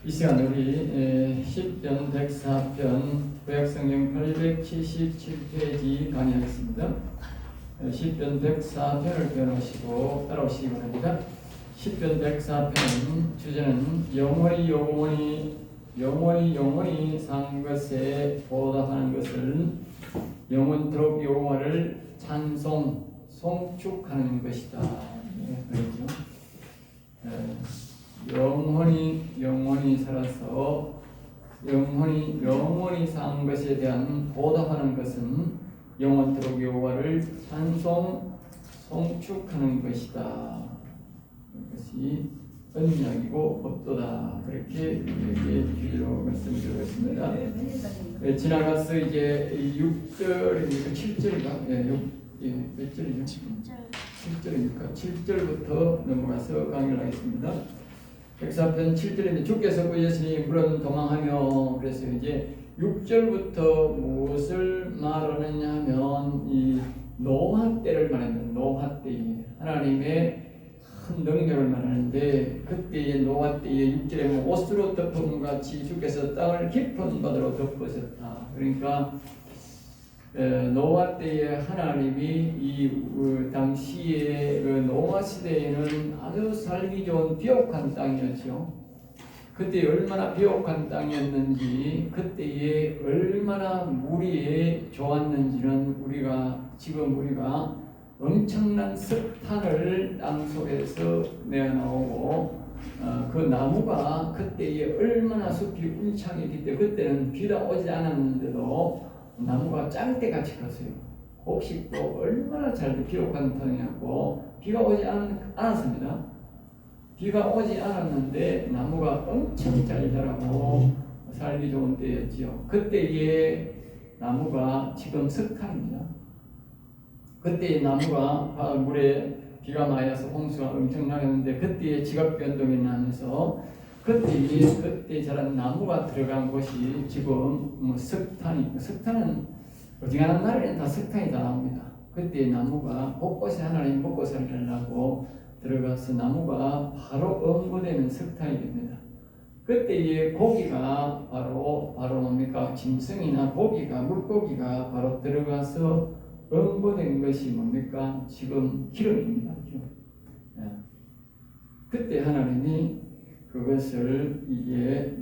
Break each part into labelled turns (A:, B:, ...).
A: 이 시간 우리 시편 104편 구약성경 877페이지 강의하겠습니다. 시편 104편을 따라오시기 바랍니다. 시편 104편은 주제는 영원히 산 것에 보답하는 것을 영원토록 여호와를 송축하는 것이다. 그렇죠. 영원히 살아서 영원히 산 것에 대한 보답하는 것은 영원토록 여호와를 송축하는 것이다. 이것이 언약이고 법도다. 그렇게 주제로 말씀드리고 있습니다. 지나가서 이제 6절이니까 7절인가? 몇 절이죠? 7절이니까 7절부터 넘어가서 강의를 하겠습니다. 104편 7절인데 주께서 구하시니 물은 도망하며, 그래서 이제 6절부터 무엇을 말하느냐 하면 이 노아 때를 말합니다. 노아 때에 하나님의 큰 능력을 말하는데, 그때의 노아 때에 6절에 옷으로 덮은 같이 주께서 땅을 깊은 바다로 덮으셨다. 그러니까 노아 때에 하나님이 이 당시에 노아 시대에는 아주 살기 좋은 비옥한 땅이었죠. 그때 얼마나 비옥한 땅이었는지, 그때에 얼마나 물이 좋았는지는 지금 우리가 엄청난 석탄을 땅 속에서 내어나오고, 그 나무가 그때에 얼마나 숲이 울창했기 때문에 그때는 비가 오지 않았는데도 나무가 짱대같이 컸어요. 곡식도 얼마나 잘 비옥한 땅이었고 비가 오지 않았습니다. 비가 오지 않았는데 나무가 엄청 잘 자라고 살기 좋은 때였지요. 그때의 나무가 지금 석탄입니다. 그때의 나무가 물에 비가 많이 와서 홍수가 엄청나겠는데, 그때의 지각 변동이 나면서 그때 자란 나무가 들어간 곳이 지금 석탄이, 석탄은 어지간한 나라에는 다 석탄이 다 나옵니다. 그때의 나무가 곳곳에 하나님 먹고 살려고 들어가서 나무가 바로 응고되는 석탄이 됩니다. 그때의 고기가 바로 뭡니까? 짐승이나 물고기가 바로 들어가서 응고된 것이 뭡니까? 지금 기름입니다. 기름. 그때 하나님이 그것을 이제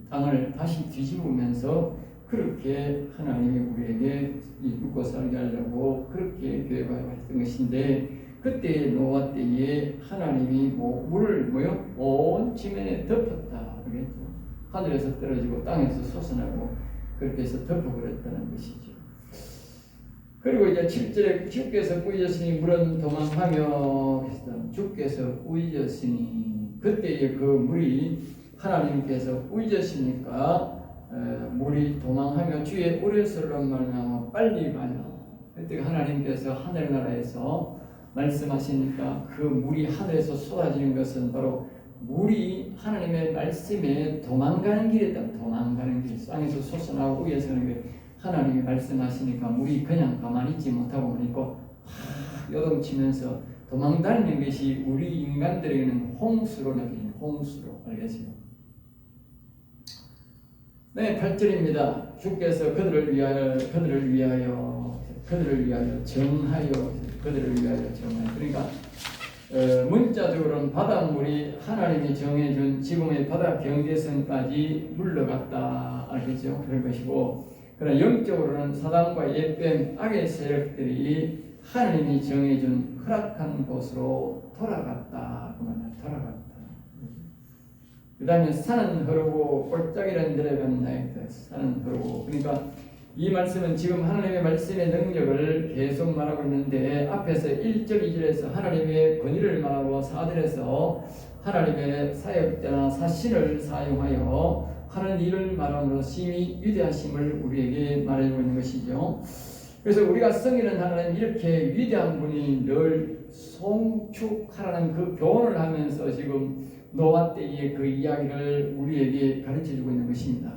A: 땅을 다시 뒤집으면서 그렇게 하나님이 우리에게 먹고 살게 하려고 그렇게 계획하셨던 것인데, 그때 노아 때에 하나님이 물을 온 지면에 덮었다 그러겠죠. 하늘에서 떨어지고 땅에서 솟아나고 그렇게 해서 덮어버렸다는 것이죠. 그리고 이제 7절에 주께서 꾸짖으시니 물은 도망하며, 주께서 꾸짖으시니, 그때의 그 물이 하나님께서 꾸짖으시니까 물이 도망하며 주의 우레소리로 말미암아 빨리 가요. 그때 하나님께서 하늘나라에서 말씀하시니까 그 물이 하늘에서 쏟아지는 것은 바로 물이 하나님의 말씀에 도망가는 길이다. 도망가는 길, 땅에서 솟아나고 위에서 하는 게 하나님이 말씀하시니까 물이 그냥 가만히 있지 못하고 보니까 요동치면서 도망다니는 것이 우리 인간들에게는 홍수로 느끼는, 홍수로 알겠어요. 네, 8절입니다. 주께서 그들을 위하여 정하여. 그러니까 문자적으로는 바닷물이 하나님이 정해준 지금의 바다 경계선까지 물러갔다 알겠죠? 그런 것이고, 그러나 영적으로는 사단과 옛뱀 악의 세력들이 하나님이 정해준 허락한 곳으로 돌아갔다. 돌아갔다. 그 다음에 산은 흐르고 골짜기는 내려간 나이다. 산은 흐르고. 그러니까 이 말씀은 지금 하나님의 말씀의 능력을 계속 말하고 있는데, 앞에서 1절 2절에서 하나님의 권위를 말하고 4절에서 하나님의 사역자나 사신을 사용하여 하는 일을 말함으로 심히 위대하심을 우리에게 말해주고 있는 것이죠. 그래서 우리가 성인은 하나님 이렇게 위대한 분이 늘 송축하라는 그 교훈을 하면서 지금 노아 때의 그 이야기를 우리에게 가르쳐주고 있는 것입니다.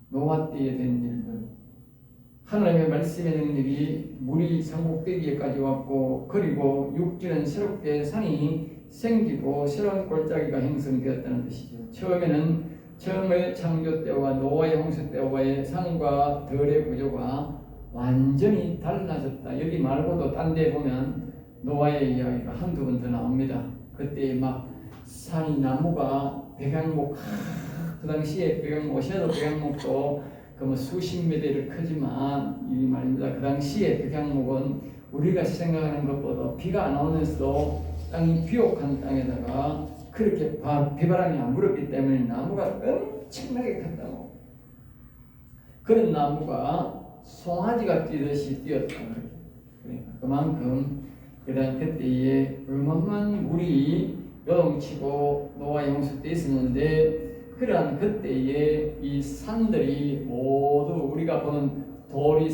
A: 노아 때에 된 일들, 하나님의 말씀의 능력이 물이 상복되기까지 왔고, 그리고 육지는 새롭게 산이 생기고 새로운 골짜기가 형성되었다는 뜻이죠. 처음의 창조 때와 노아의 홍수 때와의 산과 들의 구조가 완전히 달라졌다. 여기 말고도 딴 데 보면 노아의 이야기가 한두 번 더 나옵니다. 그때 막 산이 나무가 백양목, 그 당시에 백양목, 섀도 백양목도 그 수십 미터를 크지만 이 말입니다. 그 당시에 백양목은 우리가 생각하는 것보다 비가 안 오면서도 땅이 비옥한 땅에다가 그렇게 비바람이 안 불었기 때문에 나무가 엄청나게 컸다고. 그런 나무가 송아지가 뛰듯이 뛰었다. 그러니까 그만큼 그때에 얼마만 물이 요동치고 노아의 홍수 때 있었는데 그러한 그때에 이 산들이 모두 우리가 보는 돌이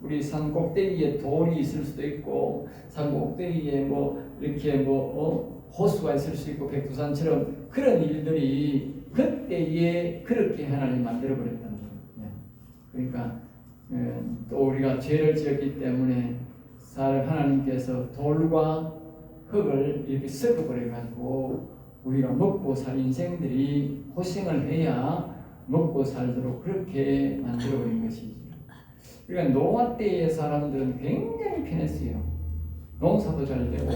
A: 우리 산 꼭대기에 돌이 있을 수도 있고 산 꼭대기에 뭐 이렇게 호수가 있을 수 있고 백두산처럼 그런 일들이 그때에 그렇게 하나님 만들어 버렸다는 거예요. 그러니까 또 우리가 죄를 지었기 때문에 하나님께서 돌과 흙을 이렇게 섞어 버려 가지고 우리가 먹고 살 인생들이 고생을 해야 먹고 살도록 그렇게 만들어 버린 것이지. 그러니까 노아 때의 사람들은 굉장히 편했어요. 농사도 잘 되고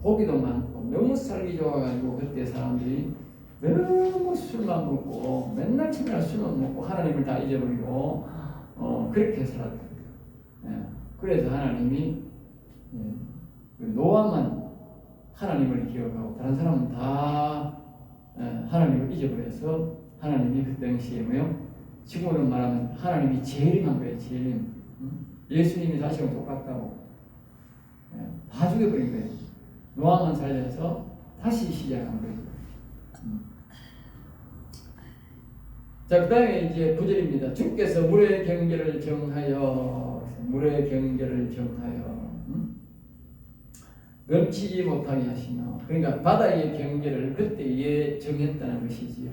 A: 고기도 많고 너무 살기 좋아가지고 그때 사람들이 너무 술만 먹고 맨날 술만 먹고 하나님을 다 잊어버리고 그렇게 살았다. 그래서 하나님이 노아만 하나님을 기억하고 다른 사람은 다 하나님을 잊어버려서 하나님이 그 당시에 지금으로 말하면 하나님이 재림한 거예요. 재림. 예수님이 다시랑 똑같다고 다 죽여버린 거예요. 노아만 살려서 다시 시작한 거예요. 자, 그 다음에 이제 9절입니다. 주께서 물의 경계를 정하여 넘치지 못하게 하시나. 그러니까 바다의 경계를 그때에 정했다는 것이지요.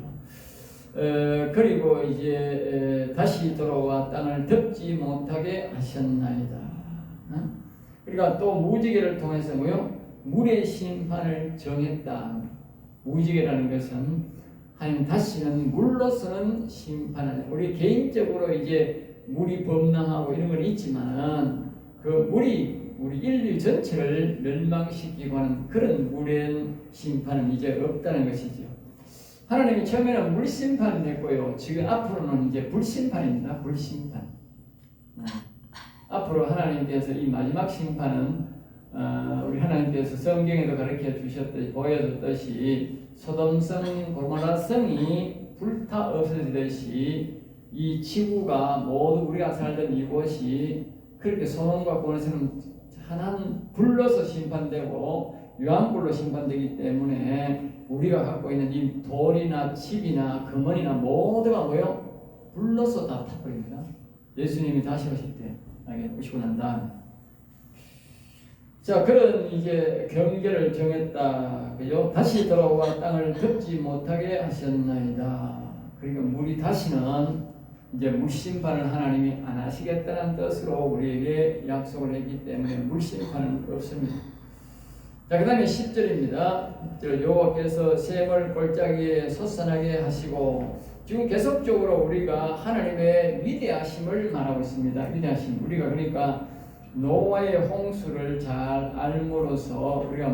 A: 그리고 이제 다시 돌아와 땅을 덮지 못하게 하셨나이다. 그러니까 또 무지개를 통해서 물의 심판을 정했다. 무지개라는 것은 하나님 다시는 물로서는 심판을, 우리 개인적으로 이제 물이 범람하고 이런 건 있지만은 그 물이 우리 인류 전체를 멸망시키고 하는 그런 물의 심판은 이제 없다는 것이죠. 하나님이 처음에는 물심판이 됐고요. 지금 앞으로는 이제 불심판입니다. 불심판. 앞으로 하나님께서 이 마지막 심판은 우리 하나님께서 성경에도 가르쳐 주셨듯이 보여줬듯이 소돔성 고모라성이 불타 없어지듯이 이 지구가 모두 우리가 살던 이곳이 그렇게 소돔과 고모라성은 하나는 불로서 심판되고 유황불로 심판되기 때문에 우리가 갖고 있는 이 돌이나 집이나 금원이나 모두가 불로서 다 타버립니다. 예수님이 다시 오실 때 오시고 난 다음에 자, 그런 이제 경계를 정했다. 그죠? 다시 돌아와 땅을 덮지 못하게 하셨나이다. 그러니까 물이 다시는 이제 물심판을 하나님이 안 하시겠다는 뜻으로 우리에게 약속을 했기 때문에 물심판은 없습니다. 자, 그 다음에 10절입니다. 10절 여호와께서 샘을 골짜기에 솟아나게 하시고 지금 계속적으로 우리가 하나님의 위대하심을 말하고 있습니다. 위대하심. 우리가 그러니까 노아의 홍수를 잘 알므로써 우리가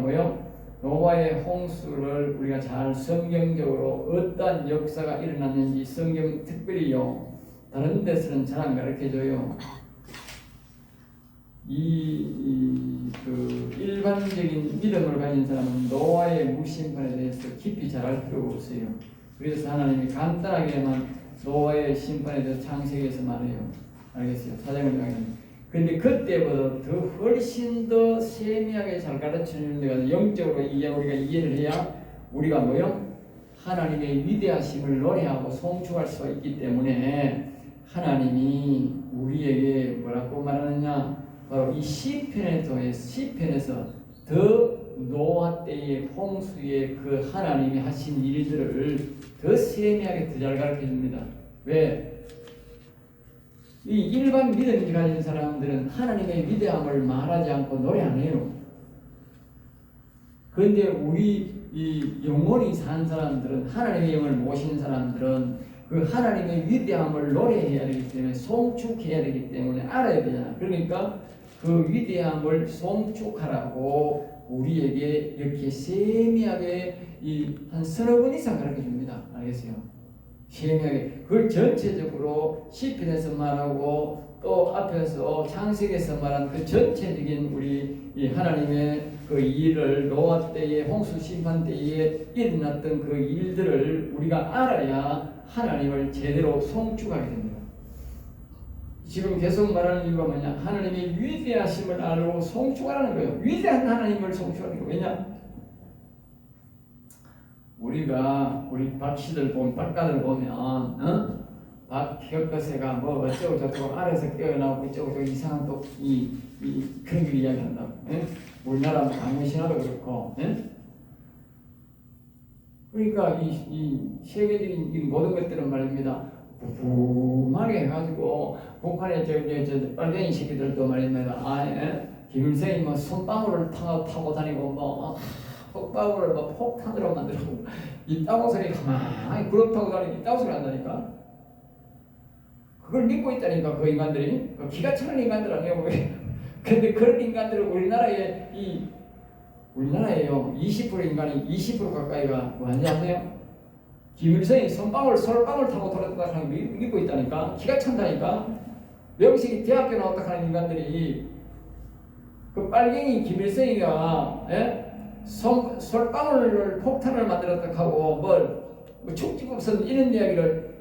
A: 노아의 홍수를 우리가 잘 성경적으로 어떤 역사가 일어났는지 성경 특별히요 다른 데서는 잘 안 가르쳐줘요. 그 일반적인 믿음을 가진 사람은 노아의 물심판에 대해서 깊이 잘 알 필요가 없어요. 그래서 하나님이 간단하게만 노아의 심판에 대해서 창세기에서 말해요. 알겠어요? 사장을 정하는. 그런데 그때보다 더 훨씬 더 세밀하게 잘 가르치는 데가 영적으로 우리가 이해를 해야 우리가 하나님의 위대하심을 노래하고 송축할 수가 있기 때문에 하나님이 우리에게 뭐라고 말하느냐? 바로 이 시편에서 더 노아 때의 홍수의 그 하나님이 하신 일들을 더 세밀하게 더 잘 가르쳐 줍니다. 왜? 이 일반 믿음을 가진 사람들은 하나님의 위대함을 말하지 않고 노래 안 해요. 그런데 우리 이 영원히 산 사람들은, 하나님의 영을 모신 사람들은 그 하나님의 위대함을 노래해야 되기 때문에, 송축해야 되기 때문에 알아야 되잖아. 그러니까 그 위대함을 송축하라고 우리에게 이렇게 세미하게 한 서너 번 이상 가르쳐 줍니다. 알겠어요? 세미하게. 그걸 전체적으로 시편에서 말하고 또 앞에서 창세기에서 말한 그 전체적인 우리 이 하나님의 그 일을, 노아 때에, 홍수 심판 때에 일어났던 그 일들을 우리가 알아야 하나님을 제대로 송축하게 됩니다. 지금 계속 말하는 이유가 뭐냐? 하나님의 위대하심을 알고 송축하라는 거예요. 위대한 하나님을 송축하는 거예요. 왜냐? 우리가 우리 박씨들 보면, 박가들 보면 박혁거세가 뭐 어쩌고 저쩌고 아래에서 깨어나고 이쩌고 이상한 또 그런 걸 이야기한다고. 우리나라 강민신화도 그렇고. 그러니까 이 세계적인 이 모든 것들은 말입니다. 부부하게 해가지고 북한의 저 빨갱이 새끼들도 말입니다. 김일성이 뭐 손방울을 타고 다니고 뭐 폭방울을 뭐 폭탄으로 만들고 이따구 소리 가만히 그룹 타고 다니고 이따구 소리 한다니까. 그걸 믿고 있다니까 그 인간들이. 기가 차는 인간들 아니에요. 근데 그런 인간들은 우리나라에요 20% 인간이 20% 가까이가 뭐하는지 아세요? 김일성이 솔방울 타고 돌아다니는 걸 믿고 있다니까. 기가 찬다니까. 명식이 대학교 나왔다 하는 인간들이 그 빨갱이 김일성이가 솔방울을 폭탄을 만들었다 하고 뭐 축지법선 이런 이야기를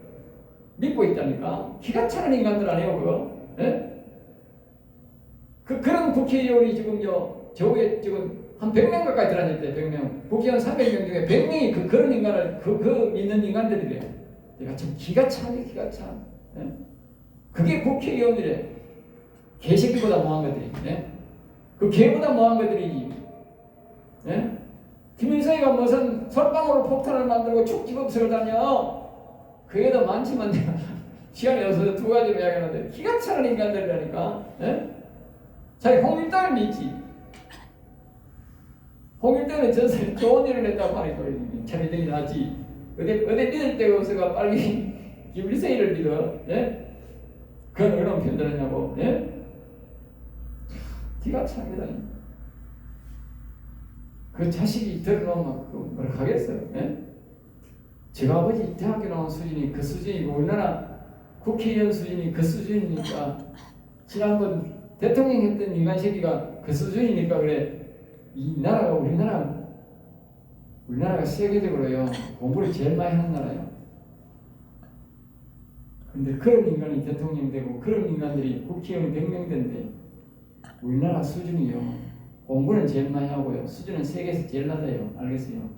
A: 믿고 있다니까. 기가 차는 인간들 아니에요 그거? 그런 국회의원이 지금요 저에 지금 한 100명 가까이 들어앉았대. 100명. 국회의원 300명 중에 100명이 그런 인간을 그 믿는 인간들이래요. 내가 참 기가 차네, 기가 차. 그게 국회의원이래. 개새끼보다 뭐한 것들이. 그 개보다 뭐한 것들이지. 김일성이가 무슨 솔방울로 폭탄을 만들고 축지법석을 다녀. 그게 더 많지만 내가 시간이 없어서 두 가지로 이야기하는데 기가 차는 인간들이라니까. 자기 홍일당을 믿지. 홍일당은 전설이 좋은 일을 했다고 하니까 자기들이 나지. 어디 믿을 데가 없어가 빨리 김일성이를 믿어. 그건 얼마나 편들었냐고. 기가 찹니다. 그 자식이 들어놓으면 뭐라 하겠어요. 제가 아버지 대학교 나온 수준이 그 수준이고 우리나라 국회의원 수준이 그 수준이니까 지난번 대통령 했던 인간 새끼가 그 수준이니까 그래. 이 나라가 우리나라가 세계적으로요 공부를 제일 많이 하는 나라예요. 근데 그런 인간이 대통령 되고 그런 인간들이 국회의원 100명 된대. 우리나라 수준이요 공부는 제일 많이 하고요 수준은 세계에서 제일 낮아요. 알겠어요?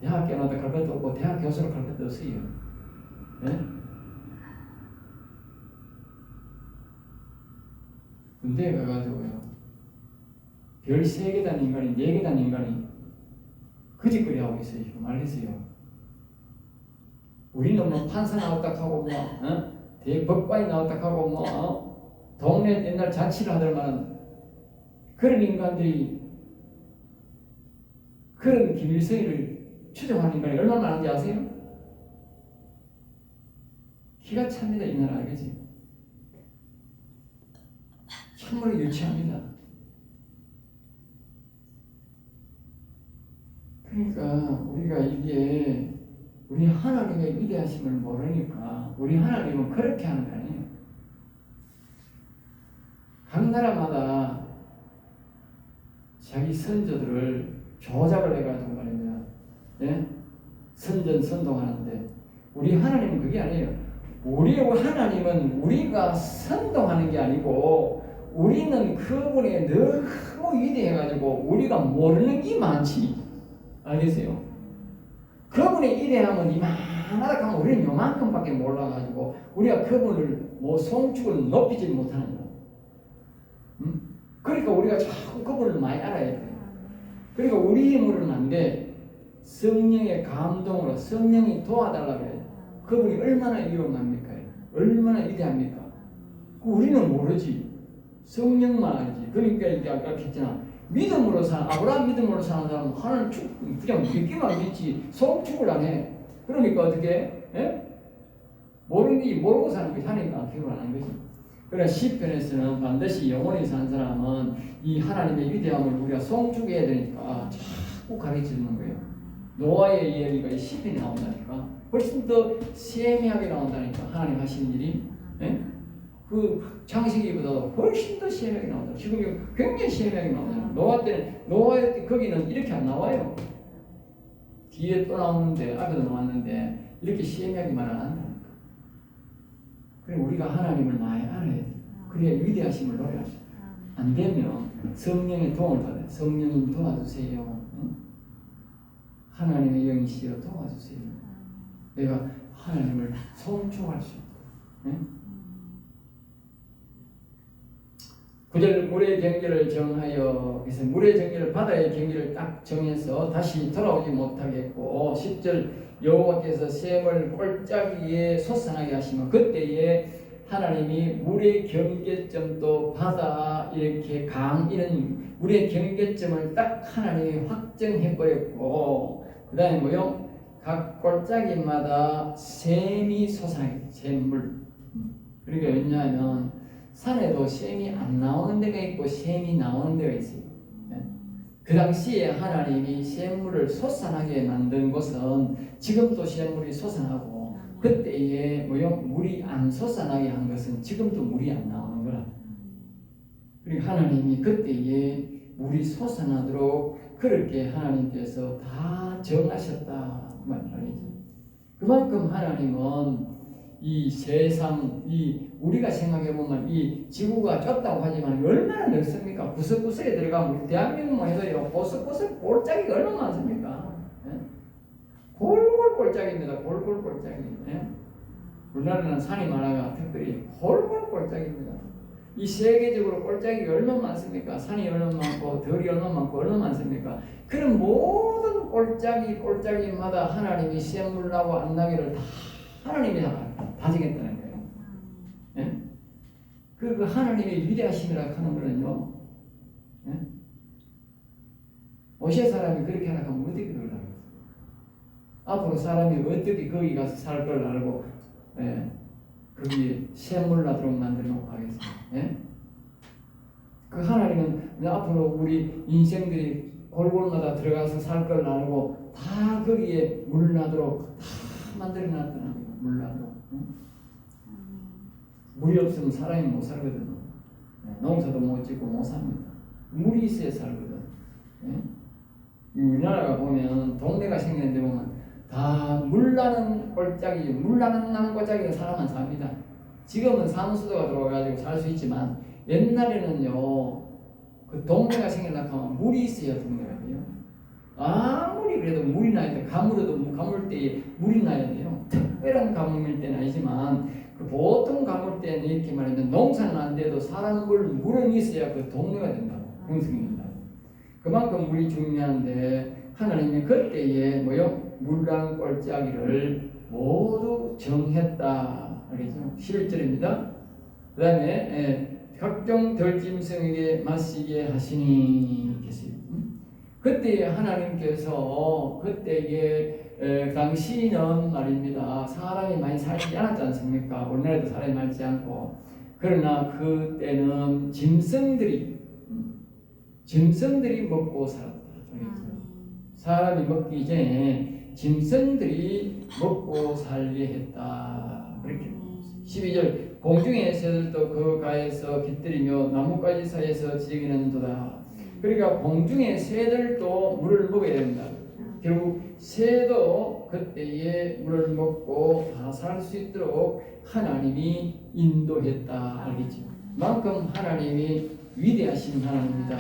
A: 대학교 나도 갈 것도 없고 대학 교수로 갈 것도 없어요. 군대에 가가지고요 별 3계단 인간이 4계단 인간이 거짓거리 하고 있어요. 지금 알겠어요? 우리는 뭐 판사 나왔다 하고 대법관이 나왔다 하고 동네 옛날 자치를 하더만 그런 인간들이 그런 김일성이를 추종하는 인간이 얼마나 많은지 아세요? 기가 찹니다. 이 나라 알겠지? 참으로 유치합니다. 그러니까 우리가 이게 우리 하나님의 위대하심을 모르니까 우리 하나님은 그렇게 하는 거 아니에요. 각 나라마다 자기 선조들을 조작을 해가지고 말입니다. 선동하는데 우리 하나님은 그게 아니에요. 우리 하나님은 우리가 선동하는 게 아니고 우리는 그분이 너무 위대해가지고 우리가 모르는 게 많지. 알겠어요? 그분의 위대함은 이만하다 하면 우리는 요만큼밖에 몰라가지고 우리가 그분을 송축을 높이지 못하는 거예요. 그러니까 우리가 자꾸 그분을 많이 알아야 돼요. 그러니까 우리 힘으로는 안 돼. 성령의 감동으로 성령이 도와달라고 해요. 그분이 얼마나 위험합니까? 얼마나 위대합니까? 우리는 모르지. 성령만 알지. 그러니까 이제 아까 했잖아. 믿음으로 사는 아브라함 믿음으로 사는 사람은 하나님 그냥 믿기만 믿지 성축을 안 해. 그러니까 어떻게? 예? 모르고 사는 것이 하나님과 기록을 안 하는 거지. 그러나 시편에서는 반드시 영원히 산 사람은 이 하나님의 위대함을 우리가 성축해야 되니까 자꾸 가르쳐주는 거예요. 노아의 이야기가 이 시편에 나온다니까. 훨씬 더 세미하게 나온다니까. 하나님 하신 일이. 예? 그 창세기보다 훨씬 더 세미하게 나온다. 지금 굉장히 세미하게 나오잖아요. 노아 때 거기는 이렇게 안 나와요. 뒤에 또 나오는데 앞에도 나왔는데 이렇게 세미하게 말 안 한다니까. 그래 우리가 하나님을 많이 알아야 돼. 그래야 위대하심을 노래할 수 있어요. 안 되면 성령의 도움을 받아요. 성령님 도와주세요. 응? 하나님의 영이시여 도와주세요. 내가 하나님을 성축할 수 있도록. 응? 9절 물의 경계를 정하여, 그래서 물의 경계를 바다의 경계를 딱 정해서 다시 돌아오지 못하겠고, 10절 여호와께서 샘을 골짜기에 솟아나게 하시면 그때에 하나님이 물의 경계점도 바다 이렇게 이런 물의 경계점을 딱 하나님이 확정해 버렸고, 그 다음에 뭐요? 각 골짜기마다 샘이 솟아나게 샘물. 그러니까 왜냐하면 산에도 샘이 안 나오는 데가 있고 샘이 나오는 데가 있어요. 그 당시에 하나님이 샘물을 솟아나게 만든 것은 지금도 샘물이 솟아나고 그때에 물이 안 솟아나게 한 것은 지금도 물이 안 나오는 거라. 그리고 하나님이 그때에 물이 솟아나도록 그렇게 하나님께서 다 정하셨다 그 말이죠. 그만큼 하나님은 이 세상, 우리가 생각해보면 이 지구가 좁다고 하지만 얼마나 넓습니까? 구석구석에 들어가면 우리 대한민국만 해도요, 구석구석 골짜기가 얼마나 많습니까? 예? 골골 골짜기입니다. 골골 골짜기. 예? 우리나라는 산이 많아가 특별히 골골 골짜기입니다. 이 세계적으로 골짜기가 얼마나 많습니까? 산이 얼마나 많고, 들이 얼마나 많고, 얼마나 많습니까? 그런 모든 골짜기마다 하나님이 샘물 나고 안 나기를 다 하나님이 다 정했다는 거예요. 예? 그 하나님의 위대하심이라 하는 거는요, 예? 모세 사람이 그렇게 하라 하면 어떻게 그걸 알겠어요? 앞으로 사람이 어떻게 거기 가서 살 걸 알고, 예? 거기에 샘물 나도록 만들어 놓고 하겠어요. 예? 그 하나님은 앞으로 우리 인생들이 골골마다 들어가서 살 걸 알고 다 거기에 물 나도록 다 만들어 놨다는 거예요. 물 나도록. 응? 물이 없으면 사람이 못 살거든요. 농사도 못 짓고 못 삽니다. 물이 있어야 살거든. 우리나라가 보면 동네가 생기는데 보면 다 물나는 골짜기, 물나는 골짜기에 사람만 삽니다. 지금은 상수도가 들어와가지고 살 수 있지만 옛날에는요, 그 동네가 생기려고 하면 물이 있어야 동네가 돼요. 아무리 그래도 물이 나야 돼. 가물때에 물이 나야 돼요. 특별한 가뭄일 때는 아니지만 그 보통 가물 때는 이렇게 말하면 농사는 안 돼도 사람 물은 있어야 그 동네가 된다고. 형성된다. 그만큼 물이 중요한데 하나님이 그때에 물난 골짜기를 모두 정했다. 알겠죠? 11절입니다. 그 다음에 각종 들짐승에게 마시게 하시니 계세요. 그때 하나님께서 그때에 당시는 말입니다. 사람이 많이 살지 않았지 않습니까? 우리나라도 사람이 많지 않고. 그러나 그때는 짐승들이 먹고 살았다. 사람이 먹기 전에 짐승들이 먹고 살게 했다. 그렇게 12절 공중의 새들도 그 가에서 깃들이며 나뭇가지 사이에서 지기는도다. 그러니까 공중의 새들도 물을 먹어야 된다. 결국 새도 그때에 물을 먹고 다 살 수 있도록 하나님이 인도했다. 알겠죠? 그만큼 하나님이 위대하신 하나님입니다.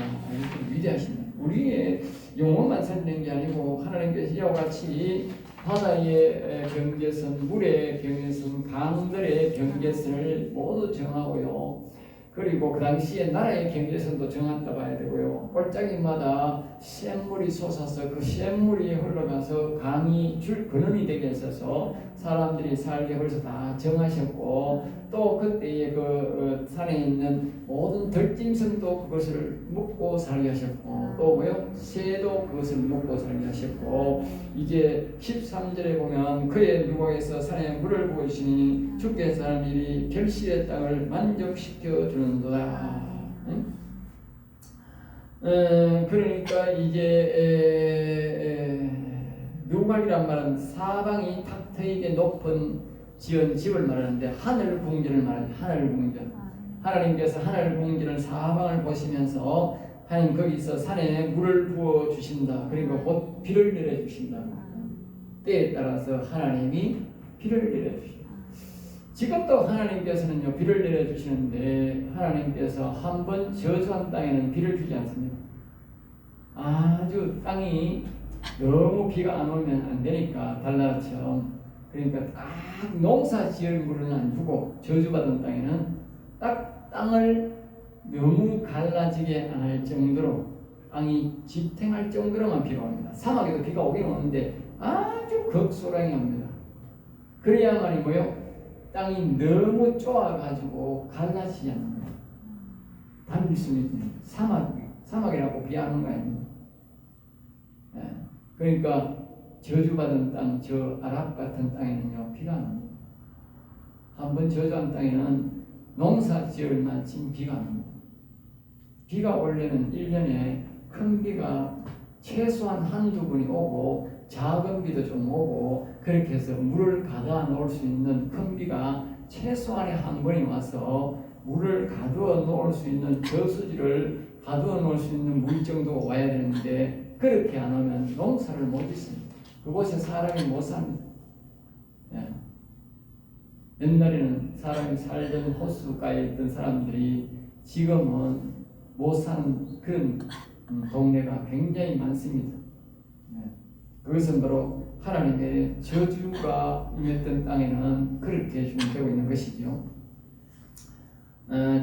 A: 위대하신 우리의 용어만 설명한 게 아니고 하나님께서 이와 같이 바다의 경계선, 물의 경계선, 강들의 경계선을 모두 정하고요. 그리고 그 당시에 나라의 경계선도 정했다 봐야 되고요. 골짜기마다 샘물이 솟아서 그 샘물이 흘러가서 강이 근원이 되게 했어서 사람들이 살게 벌써 다 정하셨고, 또 그때에 그 산에 있는 모든 들짐승도 그것을 먹고 살게 하셨고, 또 뭐요? 새도 그것을 먹고 살게 하셨고, 이제 13절에 보면 그의 누각에서 산에 물을 부으시니 죽게 산 일이 결실의 땅을 만족시켜 주는도다. 응? 그러니까 이제 누각이란 말은 사방이 탁 트이게 높은 지은 집을 말하는데, 하늘 궁전을 말하는 하늘 궁전. 하나님께서 하늘 궁전을 사방을 보시면서 하나님 거기서 산에 물을 부어 주신다. 그러니까 곧 비를 내려 주신다. 때에 따라서 하나님이 비를 내려 주신다. 지금도 하나님께서는요 비를 내려 주시는데, 하나님께서 한번 저주한 땅에는 비를 주지 않습니다. 아주 땅이 너무 비가 안 오면 안 되니까 달나라처럼, 그러니까 딱 농사 지을 물은 안 주고, 저주받은 땅에는 딱 땅을 너무 갈라지게 안 할 정도로, 땅이 지탱할 정도로만 비가 옵니다. 사막에도 비가 오긴 오는데 아주 극소량이 옵니다. 그래야만이 뭐요? 땅이 너무 좁아가지고 갈라지지 않는 거예요. 다른 수는 있는 사막이라고 비하는 거 아닙니까? 네. 그러니까 저주받은 땅, 저 아랍 같은 땅에는요 비가 안 옵니다. 한번 저주한 땅에는 농사 지을 만큼 비가 안 옵니다. 비가 원래는 1년에 큰 비가 최소한 한두 번이 오고, 작은 비도 좀 오고, 그렇게 해서 물을 가둬 놓을 수 있는 큰 비가 최소한에 한 번이 와서 물을 가두어 놓을 수 있는 저수지를 가두어 놓을 수 있는 물 정도가 와야 되는데, 그렇게 안 오면 농사를 못 짓습니다. 그곳에 사람이 못 삽니다. 예. 옛날에는 사람이 살던 호수가에 있던 사람들이 지금은 못 사는 그런 동네가 굉장히 많습니다. 예. 그것은 바로 하나님의 저주가 임했던 땅에는 그렇게 준비되고 있는 것이죠.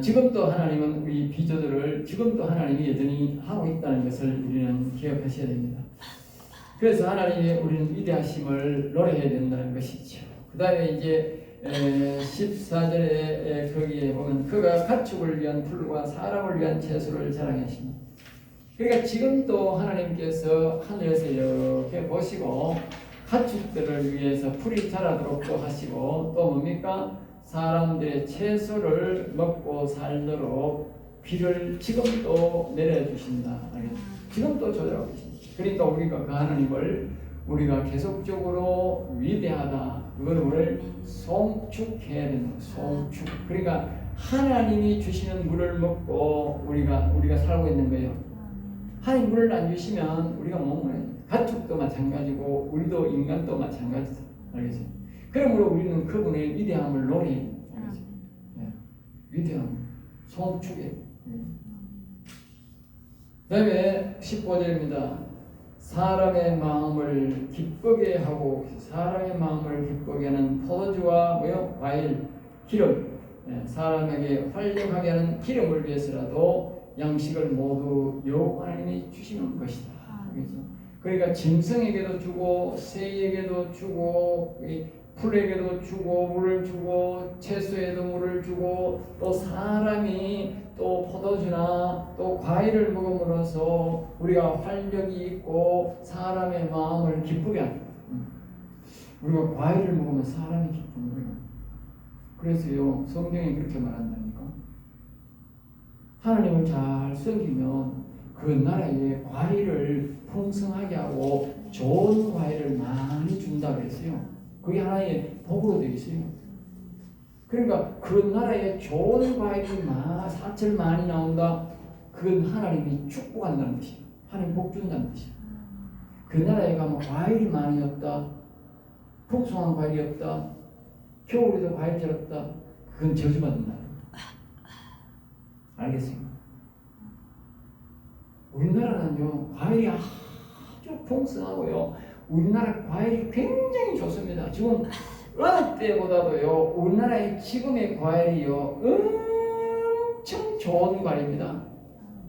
A: 지금도 하나님은 우리 비조들을 지금도 하나님이 여전히 하고 있다는 것을 우리는 기억하셔야 됩니다. 그래서 하나님의 우리는 위대하심을 노래해야 된다는 것이죠. 그 다음에 이제 14절에 거기에 보면 그가 가축을 위한 풀과 사람을 위한 채소를 자랑하십니다. 그러니까 지금도 하나님께서 하늘에서 이렇게 보시고 가축들을 위해서 풀이 자라도록 또 하시고, 또 뭡니까? 사람들의 채소를 먹고 살도록 비를 지금도 내려주신다. 지금도 조절하고 계십니다. 그러니까 우리가 그 하나님을 우리가 계속적으로 위대하다, 그걸 송축해야 되는 거예요. 송축. 그러니까 하나님이 주시는 물을 먹고 우리가 살고 있는 거예요. 하나님 물을 안 주시면 우리가 못 먹어요. 가축도 마찬가지고 우리도 인간도 마찬가지다. 알겠죠? 그러므로 우리는 그분의 위대함을 노래해요. 알겠죠? 네. 위대함, 송축해. 그 다음에 15절입니다. 사람의 마음을 기쁘게 하고, 사람의 마음을 기쁘게 하는 포도주와 뭐요? 과일, 기름, 사람에게 활력하게 하는 기름을 위해서라도 양식을 모두 여호와 하나님이 주시는 것이다. 그렇죠? 그러니까 짐승에게도 주고, 새에게도 주고, 풀에게도 주고, 물을 주고, 채소에도 물을 주고, 또 사람이 또 포도주나 또 과일을 먹음으로써 우리가 활력이 있고 사람의 마음을 기쁘게 합니다. 우리가 과일을 먹으면 사람이 기쁜 거예요. 그래서요, 성경이 그렇게 말한다니까. 하나님을 잘 섬기면 그 나라에 과일을 풍성하게 하고 좋은 과일을 많이 준다 그랬어요. 그게 하나의 복으로 되어 있어요. 그러니까 그 나라에 좋은 과일이 사철 많이 나온다. 그건 하나님이 축복한다는 뜻이야. 하나님 복 준다는 뜻이야. 그 나라에 가면 과일이 많이 없다, 풍성한 과일이 없다, 겨울에도 과일이 없다, 그건 저주받는 나라. 알겠습니까? 우리나라는요 과일이 아주 풍성하고요, 우리나라 과일이 굉장히 좋습니다. 지금 어느 때보다도요 우리나라의 지금의 과일이요 엄청 좋은 과일입니다.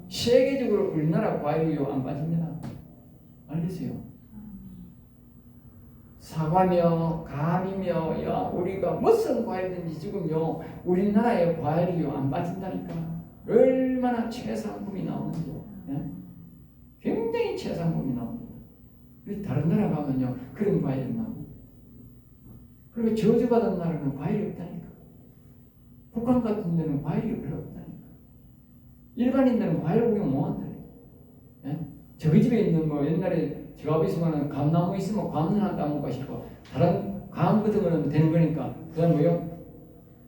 A: 세계적으로 우리나라 과일이요 안 빠집니다. 알겠어요? 사과며 감이며 야 우리가 무슨 과일든지 지금요 우리나라의 과일이요 안 빠진다니까. 얼마나 최상품이 나오는지요. 예? 굉장히 최상품이 나옵니다. 다른 나라 가면요 그런 과일이 나옵니다. 그리고 저주받은 나라는 과일이 없다니까. 북한 같은 데는 과일이 별로 없다니까. 일반인들은 과일 구경 못한다니까. 예? 저희 집에 있는 뭐 옛날에 저 앞에 있으면 감나무 있으면 감은 하나 따먹고 싶고 다른 감 같은 거는 되는 거니까 그 다음 뭐요?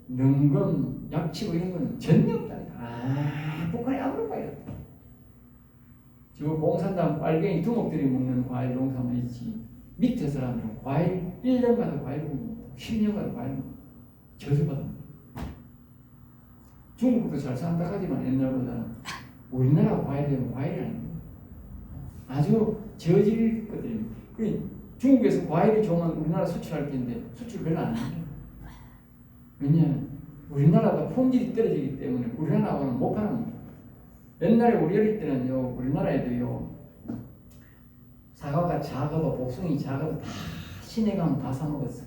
A: 능금, 약치고 이런 거는 전혀 없다니까. 북한에 아무런 과일 없다. 저 봉산당 빨갱이 두목들이 먹는 과일 농사만 있지 밑에 사람들은 과일 1년 가도 과일 먹고 10년 가도 과일 먹고 저주받은 중국도 잘 산다 하지만 옛날보다는 우리나라 과일은 과일이 아닙니다. 아주 저질 것들입니다. 중국에서 과일이 좋으면 우리나라 수출할 텐데 수출 별로 안 합니다. 왜냐하면 우리나라가 품질이 떨어지기 때문에 우리나라하고는 못 파는 겁니다. 옛날에 우리 어릴 때는요 우리나라에도요 사과가 작아도 복숭이 작아도 다 시내 가면 다 사 먹었어.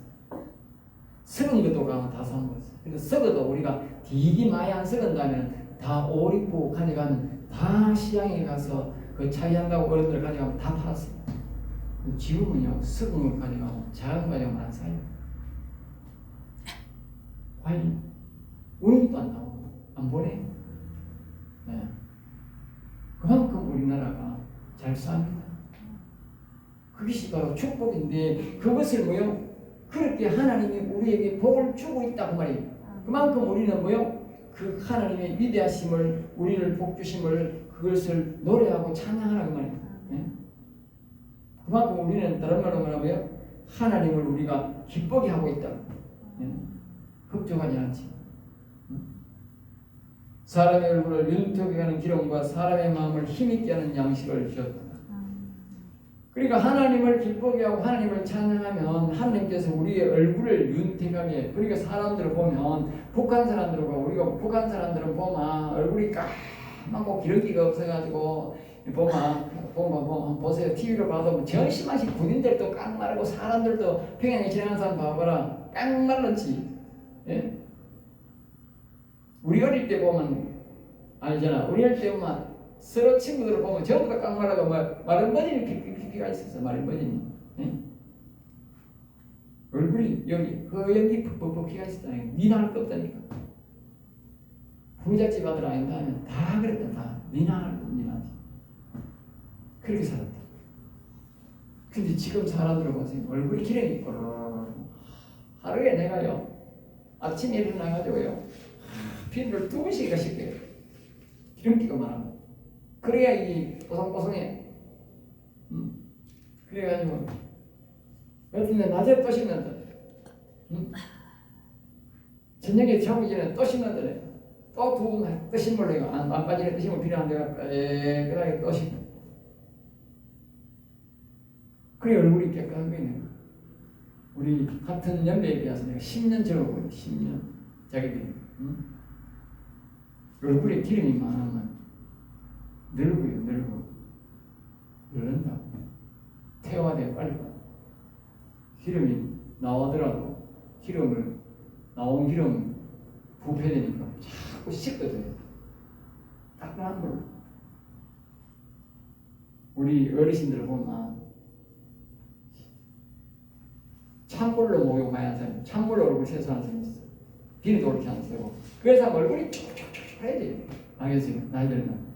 A: 썩은 것도 가면 다 사 먹었어. 그래서 썩어도 우리가 되게 많이 안 썩은다면 다 오리포 가져가면 다 시장에 가서 그 차이한다고 어른들 가져가면 다 팔았어요. 지금은요 썩은 걸 가져가고 작은 거 가져가면 안 사요. 과일 우리도 안 나오고 안 보내. 네. 그만큼 우리나라가 잘 삽니다. 그것이 바로 축복인데 그것을 뭐요? 그렇게 하나님이 우리에게 복을 주고 있다고 말이에요. 그만큼 우리는 뭐요? 그 하나님의 위대하심을 우리를 복 주심을 그것을 노래하고 찬양하라고 말이에요. 네? 그만큼 우리는 다른 말로 말하면 하나님을 우리가 기쁘게 하고 있다. 네? 걱정하지 않지. 사람의 얼굴을 윤택하게 하는 기름과 사람의 마음을 힘있게 하는 양식을 주셨다. 그러니까 하나님을 기쁘게 하고 하나님을 찬양하면 하나님께서 우리의 얼굴을 윤택하게. 그러니까 사람들을 보면 북한 사람들을 보고 우리가 북한 사람들은 보면 얼굴이 까맣고 기름기가 없어가지고 보면 보세요. TV로 봐도 전심하신 군인들도 깡마르고 사람들도 평양에 지나가는 사람 봐봐라 깡말랐지. 예? 우리 어릴 때 보면 알잖아. 우리 어릴 때 보면 서로 친구들을 보면 전부 다 깡말라고 마른 버진이 피가 있었어. 마른 버진이. 예? 얼굴이 여기 허연기 퍽퍽 피가 있었다니까. 니나할 거 없다니까. 부잣집 아들 아닌가 하면 다 그랬다. 다 니나할 거 니나지. 그렇게 살았다. 근데 지금 사람들을 보세요. 얼굴이 기름이 꼬르르. 하루에 내가요 아침에 일어나가지고요 피부를 2번씩이나 씻겨요. 기름기가 많아. 그래야 이 뽀송뽀송해. 그래가지고 근데 낮에 또 씻는다. 저녁에 자기 전에 또 씻는다. 또 2번 또 씻물로 이거 안 빠지네. 또 씻물 필요한데 깨끗하게 또 씻고. 그래 얼굴이 깨끗한 거예요. 우리 같은 연배에 비해서 내가 10년 적어보여. 10년 자기들이. 얼굴에 기름이 많으면 늙어요. 늙는다고. 퇴화돼 빨리. 기름이 나오더라도 나온 기름 부패되니까 자꾸 씻거든요. 따끈한 걸로. 우리 어르신들 보면 찬물로 목욕 많이 하는 사람, 찬물로 얼굴 세수하는 사람이 있어. 비누도 그렇게 안 쓰고. 그래서 얼굴이 촉촉촉 해야 돼요. 알겠어요? 나이 들면.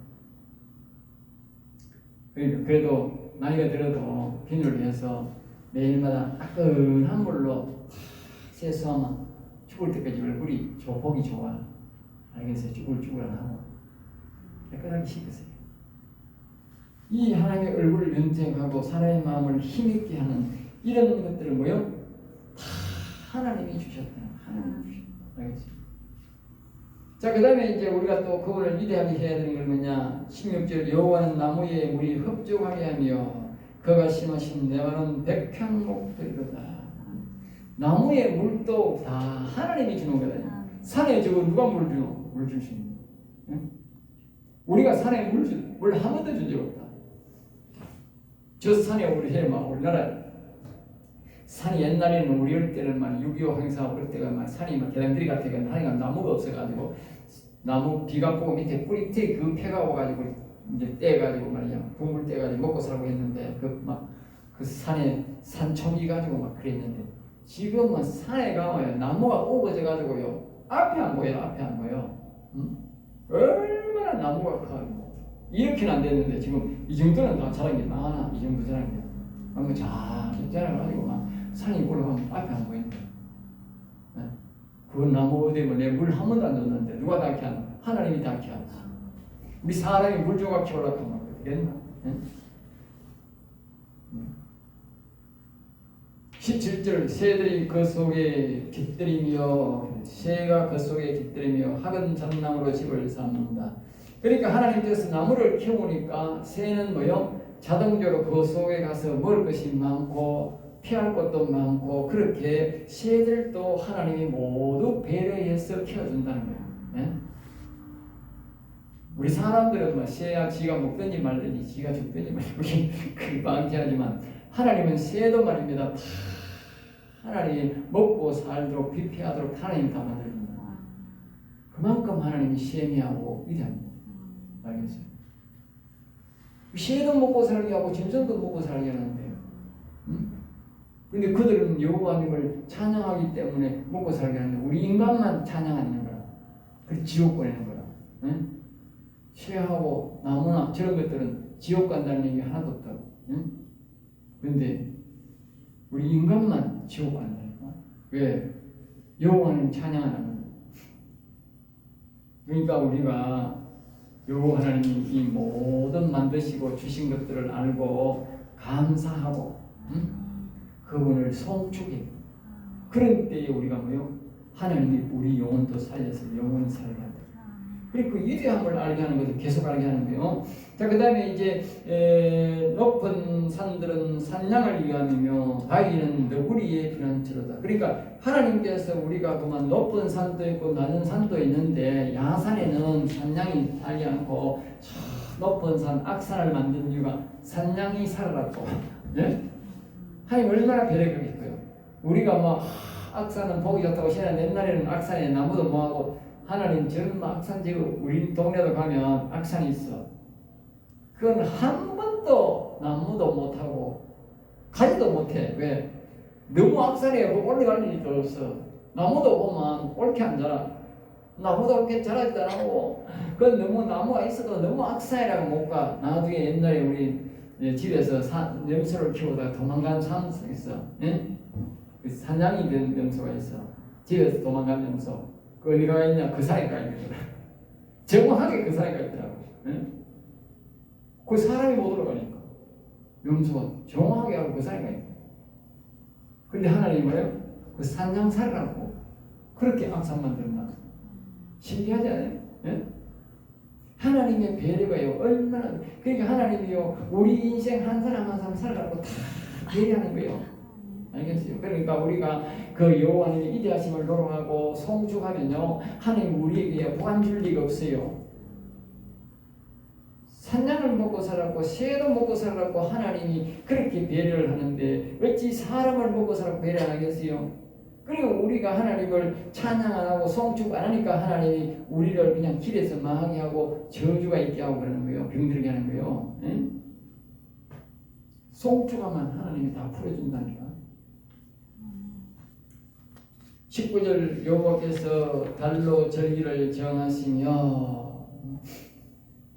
A: 그래도 나이가 들어도 비누를 해서 매일마다 따끈한 물로 세수하면 죽을 때까지 얼굴이 보기 좋아. 알겠어요? 쭈글쭈글하고 깨끗하게 씻으세요. 이 하나님의 얼굴을 윤택하고 사람의 마음을 힘있게 하는 이런 것들을 뭐요? 다 하나님이 주셨다. 하나님이 주셨다. 알겠지? 자, 그 다음에 이제 우리가 또 그분을 위대하게 해야 되는 건 뭐냐? 16절 여호와는 나무에 물이 흡족하게 하며 그가 심으신 내와는 백향목들이로다. 나무에 물도 다 하나님이 주는 거다. 산에 저거 누가 물 주노? 물 줄 수 있는. 응? 우리가 산에 물 한 번도 준 적 없다. 저 산에 우리나라 산이 옛날에는 우리 어릴 때는 막 6.25 행사하고 그럴 때가 막 산이 막 계단들이 같아가 하니까 나무가 없어가지고 나무 비가 보고 밑에 뿌리 밑에 그 폐가 와가지고 이제 떼가지고 말이야 동물 떼가지고 먹고 살고 했는데 그 산에 산초기 가지고 막 그랬는데 지금은 산에 가면 나무가 오거져가지고요 앞에 안 보여. 응? 얼마나 나무가 커가지고 이렇게는 안 됐는데 지금 이 정도는 다 자란 게 많아. 이 정도 자란 게 방금 쫙 자라가지고 막 산이 올라가면 앞에 안 보이는 거야. 네? 그 나무 어디에 내 물 한 번도 안 줬는데 누가 닿게 하나? 하나님이 닿게 하지. 우리 사람이 물 조각치 올라가면 되겠나? 네? 17절 새들이 그 속에 깃들이며 새가 그 속에 깃들이며 학은 잣나무로 집을 쌓는다. 그러니까 하나님께서 나무를 키우니까 새는 뭐요? 자동적으로 그 속에 가서 먹을 것이 많고 피할 것도 많고 그렇게 새들도 하나님이 모두 배려해서 키워준다는 거예요. 네? 우리 사람들은 뭐 새야 지가 먹든지 말든지 지가 죽든지 말든지 그게 방치하지만 하나님은 새도 말입니다. 다 하나님이 먹고 살도록 피폐하도록 하나님 다 만들어줍니다. 그만큼 하나님이 세미하고 위대합니다. 알겠어요? 새도 먹고 살게 하고 짐승도 먹고 살게 하는데요. 근데 그들은 여호와님을 찬양하기 때문에 먹고 살게 하는데 우리 인간만 찬양하는 거라. 그 지옥 보내는 거라. 응? 새하고 나무나 저런 것들은 지옥 간다는 얘기 하나도 없다고. 응? 근데 우리 인간만 지옥 간다니까. 왜? 여호와는 찬양하는 거야. 그러니까 우리가 여호와 하나님이 이 모든 만드시고 주신 것들을 알고 감사하고 그분을 송축해. 그런 때에 우리가 뭐요? 하나님이 우리 영혼도 살려서 영혼을 살게 한다. 그리고 그 위대함을 알게 하는 것을 계속 알게 하는 거예요. 자, 그 다음에 이제 높은 산들은 산양을 위함이며 바위는 너구리의 피난처로다. 그러니까 하나님께서 우리가 그만 높은 산도 있고 낮은 산도 있는데 야산에는 산양이 살지 않고 높은 산 악산을 만든 이유가 산양이 살아났고, 네? 하나님 얼마나 배려하겠어요. 우리가 뭐 악산은 보기 좋다고 신었는데 옛날에는 악산에 나무도 뭐하고 하나님 저런 악산 지금 우리 동네도 가면 악산이 있어. 그건 한 번도 나무도 못하고 가지도 못해. 왜? 너무 악산에 올라갈 일이 또 없어. 나무도 보면 옳게 안 자라. 나무도 옳게 자라지도 않고 그건 너무 나무가 있어도 너무 악산이라고 못 가. 나중에 옛날에 우리 집에서 염소를 키우다가 도망간 사람이 있어. 예? 그 사냥이 된 염소가 있어. 집에서 도망간 염소. 그 어디가 있냐? 그 산에 가 있는 거야. 정확하게 그 산에 가 있더라고. 예? 그 사람이 못 올라가니까. 염소가 정확하게 하고 그 산에 가 있는 거야. 근데 하나님이 뭐예요? 그 산양 살라고 그렇게 악산 만들었나? 신기하지 않아요? 예? 하나님의 배려가요 얼마나 그러니까 하나님이요 우리 인생 한 사람 한 사람 살라고 다 배려하는 거예요. 알겠어요? 그러니까 우리가 그 여호와님의 위대하심을 노력하고 송축하면요 하나님 우리에게 보안 줄 리가 없어요. 산양을 먹고 살았고 새도 먹고 살았고 하나님이 그렇게 배려를 하는데 어찌 사람을 먹고 살았고 배려 안 하겠어요? 그리고 우리가 하나님을 찬양 안 하고 송축 안 하니까 하나님이 우리를 그냥 길에서 망하게 하고 저주가 있게 하고 그러는 거예요. 병들게 하는 거예요. 에? 송축하면 하나님이 다 풀어준다니까. 19절 여호와께서 달로 절기를 정하시며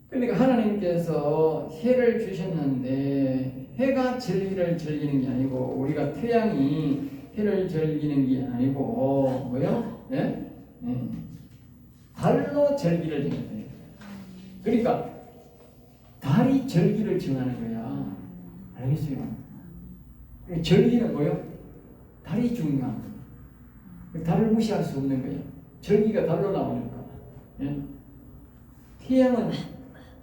A: 그러니까 하나님께서 해를 주셨는데 해가 절기를 즐기는 게 아니고 우리가 태양이 해를 즐기는 게 아니고 뭐요? 예? 예. 달로 절기를 정하는 거예요. 그러니까 달이 절기를 정하는 거야. 알겠어요? 절기는 뭐요? 달이 중요한 거예요. 달을 무시할 수 없는 거예요. 절기가 달로 나오니까. 예? 태양은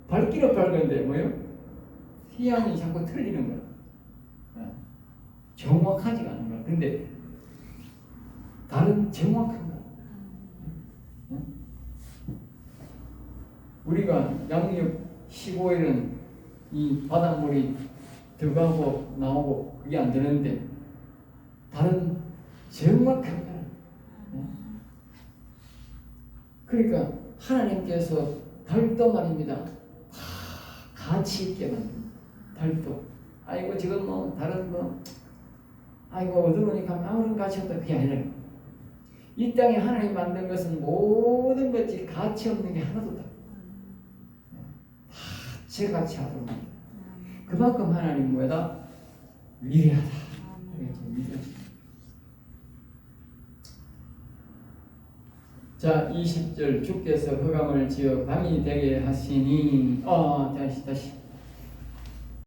A: 밝기로 밝은데 뭐요? 태양이 자꾸 틀리는 거야. 정확하지가 않은 거야. 근데 달은 정확한 거야. 우리가 양력 15일은 이 바닷물이 들어가고 나오고 그게 안 되는데 달은 정확합니다. 그러니까 하나님께서 달도 말입니다. 가치 있게 만듭니다. 달도. 아이고 지금 뭐 다른 뭐 아이고 어두우니까 아무런 가치 없다 그게 아니라 이 땅에 하나님 만든 것은 모든 것이 가치 없는 게 하나도 없다. 제 가치 하도록 합니다. 그만큼 하나님 뭐다? 위대하다. 위대하다. 자 20절 주께서 흑암을 지어 밤이 되게 하시니 다시